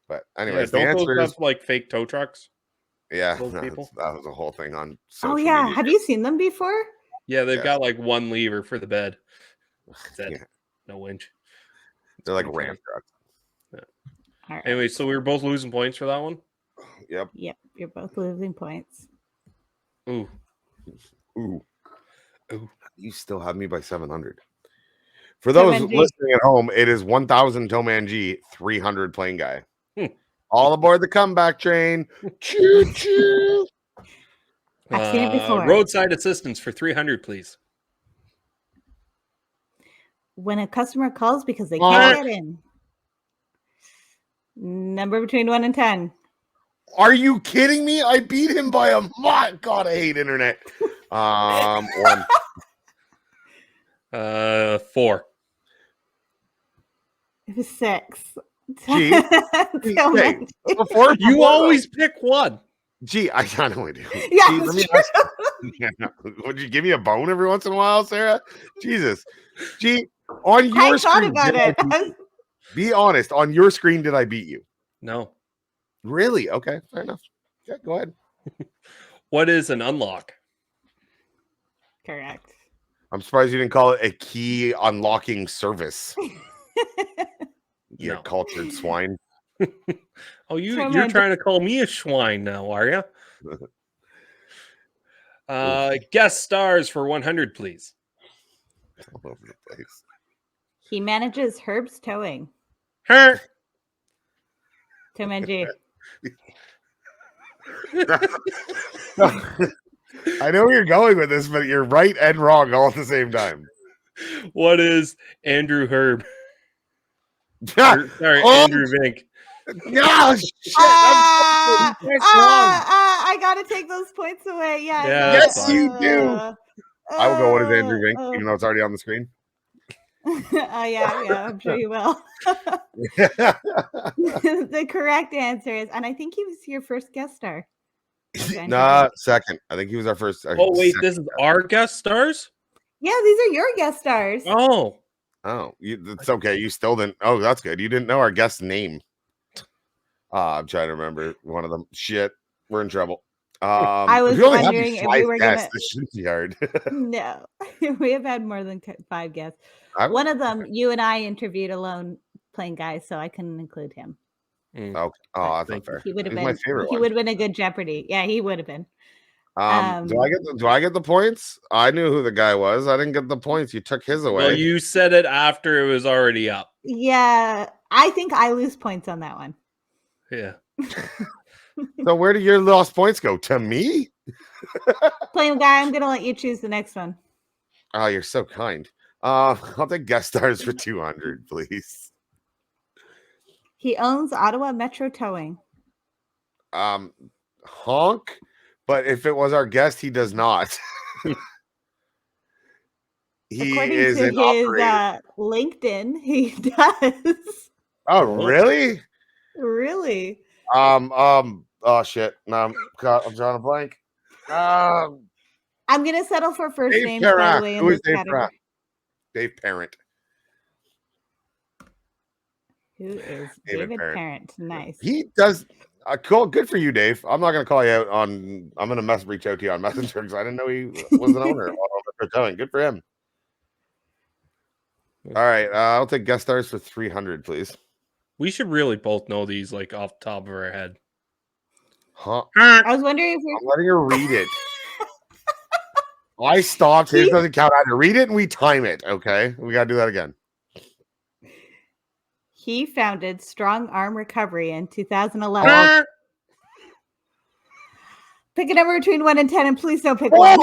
But anyways, don't the answer those is have like fake tow trucks. Yeah, that was a whole thing on. Oh yeah, media. have you seen them before? Yeah, they've got like one lever for the bed. No winch. They're like Ram trucks. Yeah. Right. Anyway, so we were both losing points for that one. Yep. Yep, you're both losing points. Ooh. You still have me by 700. For those listening at home, it is 1,000 Tomanji, 300 Plane Guy. All aboard the comeback train. Choo choo. I've seen it before. Roadside assistance for 300, please. When a customer calls because they can't get in. Number between 1 and 10. Are you kidding me? I beat him by a lot. God, I hate internet. 1. 4. It was 6. Gee, before you always pick one. Gee, I kind of do. Yeah, let me ask you, would you give me a bone every once in a while, Sarah? Jesus. Gee, on your screen, be honest. On your screen, did I beat you? No. Really? Okay, fair enough. Yeah, go ahead. What is an unlock? Correct. I'm surprised you didn't call it a key unlocking service. You cultured swine. Oh, you're trying to call me a swine now, are you? Guest stars for 100, please. All over the place. He manages Herb's Towing. Her. Tomanji. I know where you're going with this, but you're right and wrong all at the same time. What is Andrew Herb? Sorry, Andrew Vink. No, shit. I gotta take those points away. Yeah. Yes, you do. I will go. What is Andrew Vink? Even though it's already on the screen. Yeah, I'm sure you will. The correct answer is, and I think he was your first guest star. Nah, second. I think he was our first. Oh wait, this is our guest stars. Yeah, these are your guest stars. Oh, it's okay. You still didn't. Oh, that's good. You didn't know our guest's name. I'm trying to remember one of them. Shit, we're in trouble. I was wondering if we were guests, this shouldn't be hard. No, we have had more than 5 guests. One of them, you and I interviewed alone playing guys, so I couldn't include him. Okay. Oh, that's not fair. He would have been my favorite. He would have been a good Jeopardy. Yeah, he would have been. Do I get the points? I knew who the guy was. I didn't get the points. You took his away. Well, you said it after it was already up. Yeah, I think I lose points on that one. Yeah. So where do your lost points go? To me? Playing guy, I'm gonna let you choose the next one. Oh, you're so kind. I'll take guest stars for 200, please. He owns Ottawa Metro Towing. Honk. But if it was our guest, he does not. According to his LinkedIn, he does. Oh, really? Really? Oh shit. No, I'm drawing a blank. I'm gonna settle for first Dave names, Parent. by the way, in Who this is Dave category. Parent? Dave Parent. Who is David Parent? Nice. He does. Cool. Good for you, Dave. I'm not going to call you out on. I'm going to reach out to you on Messenger because I didn't know he was an owner of Towing. Good for him. All right. I'll take guest stars for 300, please. We should really both know these like off the top of our head. Huh? I was wondering if I'm letting her read it. I stopped. His doesn't count either. Read it and we time it. Okay. We got to do that again. He founded Strong Arm Recovery in 2011. Pick a number between 1 and 10, and please don't pick 1.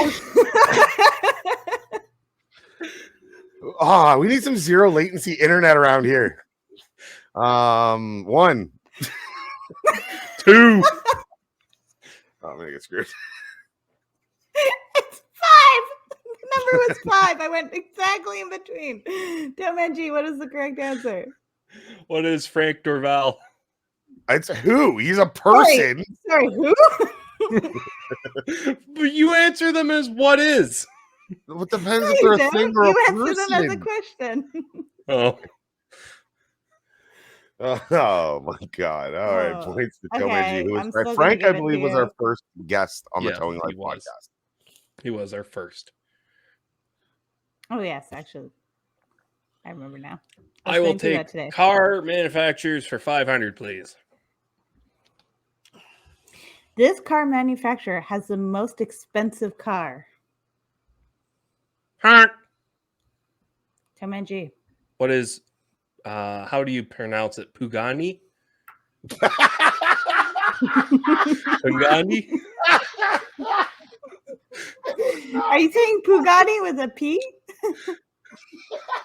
We need some zero latency internet around here. 1. 2. I'm gonna get screwed. It's 5. The number was 5. I went exactly in between. Domenji, what is the correct answer? What is Frank Dorval? It's who? He's a person. Sorry, who? But you answer them as what is. It depends if they're a thing or a person. You answer them as a question. Oh. Oh my god. All right. Points to okay. Domenji. Frank, I believe, was our first guest on the Towing Life podcast. He was our first. Oh, yes, actually. I remember now. I will take car manufacturers for 500, please. This car manufacturer has the most expensive car. Domenji. What is, how do you pronounce it? Pugani? Pugani? Are you saying Pugani with a P?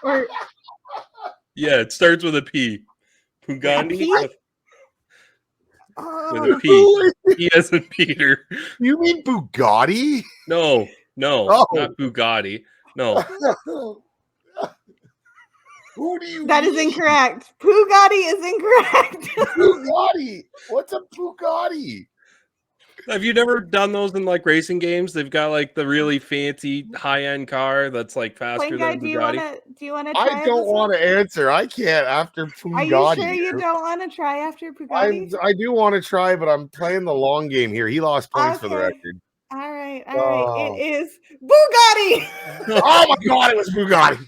Or yeah, it starts with a P. Pugani with a P. P as in Peter. You mean Bugatti? No, not Bugatti. No. Who do you That is incorrect. Bugatti is incorrect. Bugatti. What's a Bugatti? Have you never done those in like racing games? They've got like the really fancy high-end car that's like faster than Bugatti. Do you want to try? I don't want to answer. I can't after Bugatti. Are you sure you don't want to try after Bugatti? I do want to try, but I'm playing the long game here. He lost points for the record. All right. It is Bugatti. Oh my god, it was Bugatti.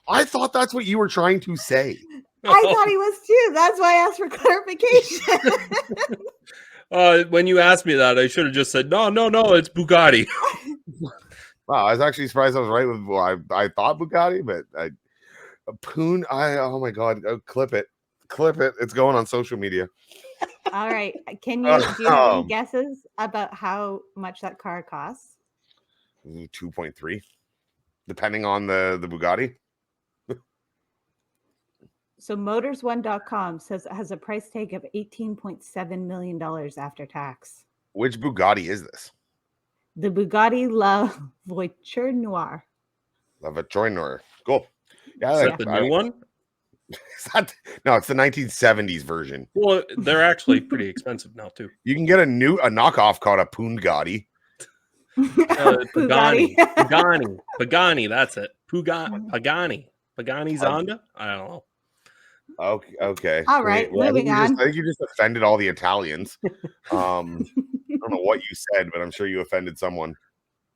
I thought that's what you were trying to say. I thought he was too. That's why I asked for clarification. When you asked me that, I should have just said, no, it's Bugatti. Wow, I was actually surprised I was right with I thought Bugatti, but oh my god, clip it. It's going on social media. All right. Do you have any guesses about how much that car costs? 2.3, depending on the Bugatti. So Motors1.com says it has a price tag of $18.7 million after tax. Which Bugatti is this? The Bugatti La Voiture Noire. La Voiture Noire. Cool. Yeah, Is that the new one? No, it's the 1970s version. Well, they're actually pretty expensive now too. You can get a knockoff called a Pungatti. Bugatti. Pagani, that's it. Pagani. Pagani Zonda? I don't know. Okay. All right, Well, moving on. I think you just offended all the Italians. I don't know what you said, but I'm sure you offended someone.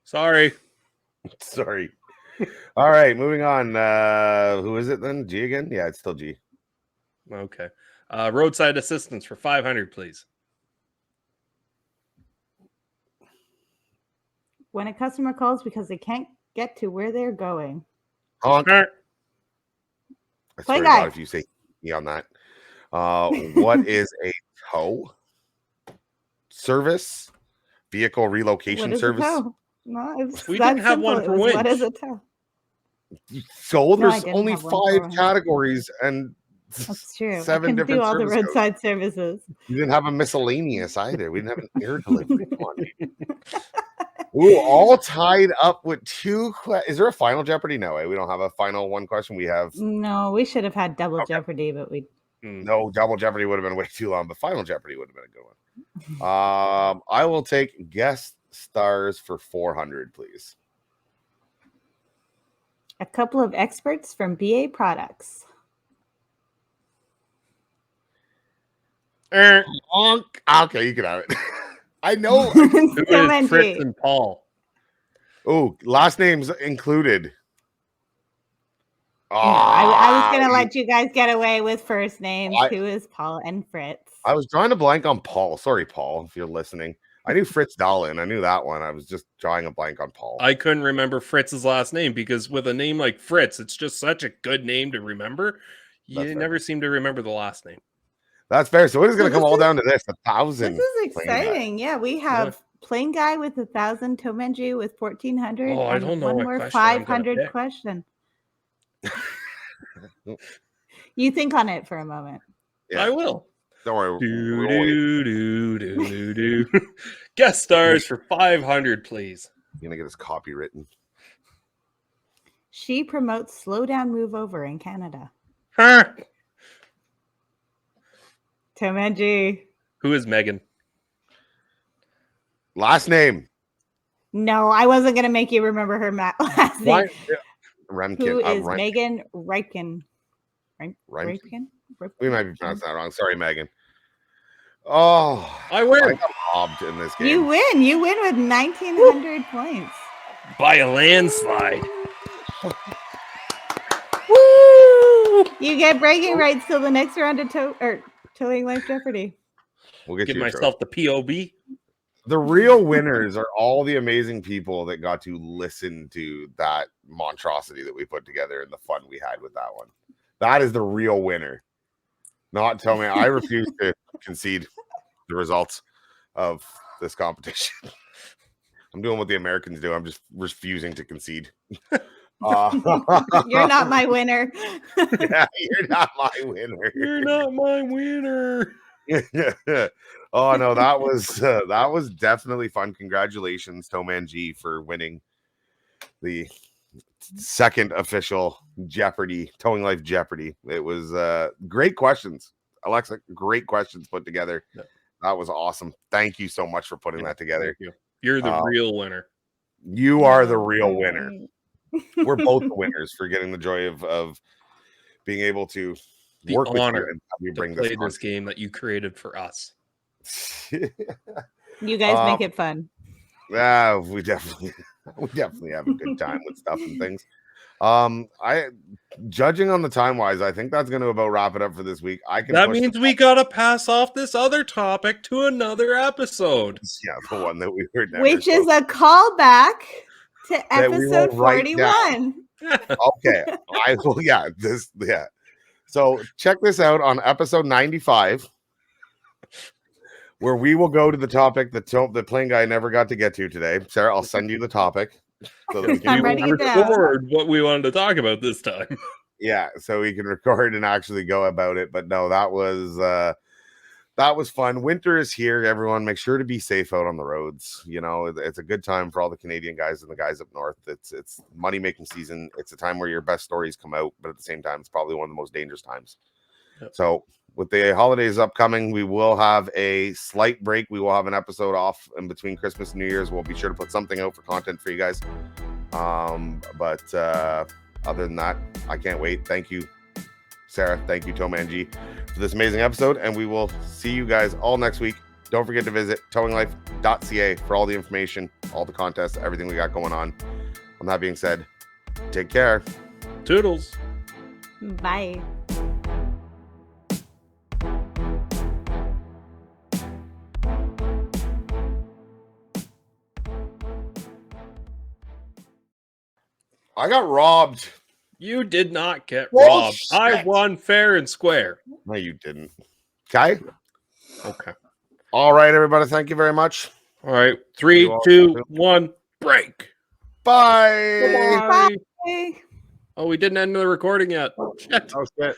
Sorry. Sorry. All right, moving on. Who is it then? G again? Yeah, it's still G. Okay. Roadside assistance for 500, please. When a customer calls because they can't get to where they're going. Honk. I Play swear to guy. God if you say me on that. What is a tow service? Vehicle relocation What is service? a tow? No, it's We that didn't have simple. one It for was, winch. What is a tow? So No, I there's didn't only have one for 5 winch. categories and That's true. 7 I can different do all the service codes. roadside services. You didn't have a miscellaneous either. We didn't have an air delivery. Come on, dude. Ooh, all tied up with 2 Is there a final Jeopardy? No way. We don't have a final one question. We have No, we should have had double Jeopardy, but we. no double Jeopardy would have been way too long, but final Jeopardy would have been a good one. I will take guest stars for 400, please. A couple of experts from BA Products. Okay, you can have it. I know. Who is Tow Fritz and Paul? Oh, last names included. No, I was going to let you guys get away with first names. I- Who is Paul and Fritz? I was drawing a blank on Paul. Sorry, Paul, if you're listening. I knew Fritz Dahlin. I knew that one. I was just drawing a blank on Paul. I couldn't remember Fritz's last name because with a name like Fritz, it's just such a good name to remember. You That's never seem to remember the last name. That's fair. So it is going to come all down to this: 1,000. This is exciting. Yeah, we have Plain Guy with 1,000, Tomenji with 1,400. Oh, I and don't know one what more question I'm gonna 500 pick. question. You think on it for a moment. Yeah. I will. Don't worry. Do. Guest stars for 500, please. You're going to get his copywritten. She promotes Slow Down, Move Over in Canada. Huh. Tomenji. Who is Megan? Last name. No, I wasn't going to make you remember her last name. Why? Remkin. Who is Remkin. Megan Reipken? Reipken? We might be pronouncing that wrong. Sorry, Megan. Oh, I win. I got robbed in this game. You win. You win with 1,900 points. By a landslide. Woo! You get bragging rights till the next round of Towing Life Jeopardy. We'll get Give you a myself the POB. The real winners are all the amazing people that got to listen to that monstrosity that we put together and the fun we had with that one. That is the real winner. Not tell me. I refuse to concede the results of this competition. I'm doing what the Americans do. I'm just refusing to concede. You're not my winner. Yeah, you're not my winner. You're not my winner. Oh no, that was definitely fun. Congratulations, Toman G, for winning the second official Jeopardy, Towing Life Jeopardy. It was great questions, Alexa. Great questions put together. Yeah. That was awesome. Thank you so much for putting that together. Thank you. You're the real winner. You are the real winner. We're both the winners for getting the joy of being able to The work with honor you and have you to bring play this this game that you created for us. You guys make it fun. Yeah, we definitely have a good time with stuff and things. I judging on the time wise, I think that's going to about wrap it up for this week. That means we gotta pass off this other topic to another episode. Yeah, the one that we heard, Which is a callback to That we will episode write 41. okay. I will. Yeah, yeah. So check this out on episode 95, where we will go to the topic that the Plain Guy never got to get to today. Sarah, I'll send you the topic so that we I'm can writing it down. Record what we wanted to talk about this time. Yeah, so we can record and actually go about it. But no, that was fun. Winter is here, everyone. Make sure to be safe out on the roads. You know, it's a good time for all the Canadian guys and the guys up north. It's money making season. It's a time where your best stories come out, but at the same time, it's probably one of the most dangerous times. Yep. So with the holidays upcoming, we will have a slight break. We will have an episode off in between Christmas and New Year's. We'll be sure to put something out for content for you guys. But other than that, I can't wait. Thank you, Sarah. Thank you, Tom and G, for this amazing episode. And we will see you guys all next week. Don't forget to visit towinglife.ca for all the information, all the contests, everything we got going on. On that being said, take care. Toodles. Bye. I got robbed. You did not get Whoa, robbed. shit. I won fair and square. No, you didn't. Okay. Okay. All right, everybody. Thank you very much. All right. 3, 2, 1, break. Bye. Bye. Bye. Oh, we didn't end the recording yet. Shit. Oh, shit.